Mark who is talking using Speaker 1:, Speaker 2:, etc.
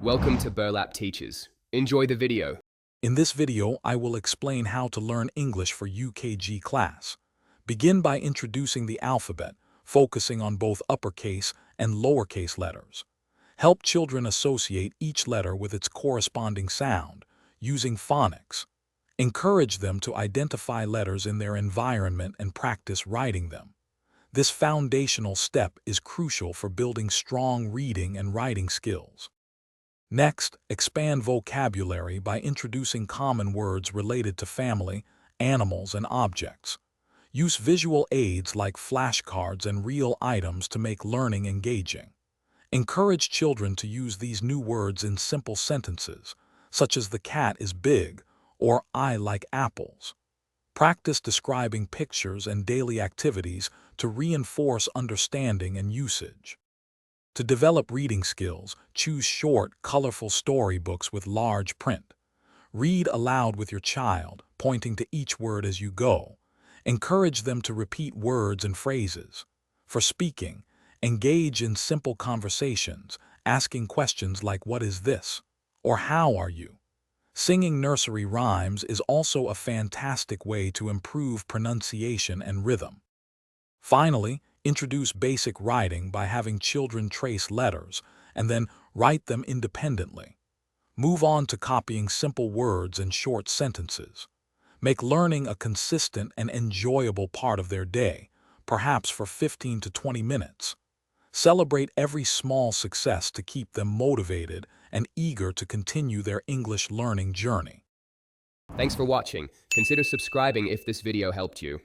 Speaker 1: Welcome to Burlap Teachers. Enjoy the video.
Speaker 2: In this video, I will explain how to learn English for UKG class. Begin by introducing the alphabet, focusing on both uppercase and lowercase letters. Help children associate each letter with its corresponding sound, using phonics. Encourage them to identify letters in their environment and practice writing them. This foundational step is crucial for building strong reading and writing skills. Next, expand vocabulary by introducing common words related to family, animals, and objects. Use visual aids like flashcards and real items to make learning engaging. Encourage children to use these new words in simple sentences, such as "the cat is big" or "I like apples." Practice describing pictures and daily activities to reinforce understanding and usage. To develop reading skills, choose short, colorful storybooks with large print. Read aloud with your child, pointing to each word as you go. Encourage them to repeat words and phrases. For speaking, engage in simple conversations, asking questions like "What is this?" or "How are you?" Singing nursery rhymes is also a fantastic way to improve pronunciation and rhythm. Finally, introduce basic writing by having children trace letters and then write them independently. Move on to copying simple words and short sentences. Make learning a consistent and enjoyable part of their day, perhaps for 15 to 20 minutes. Celebrate every small success to keep them motivated and eager to continue their English learning journey.
Speaker 1: Thanks for watching. Consider subscribing if this video helped you.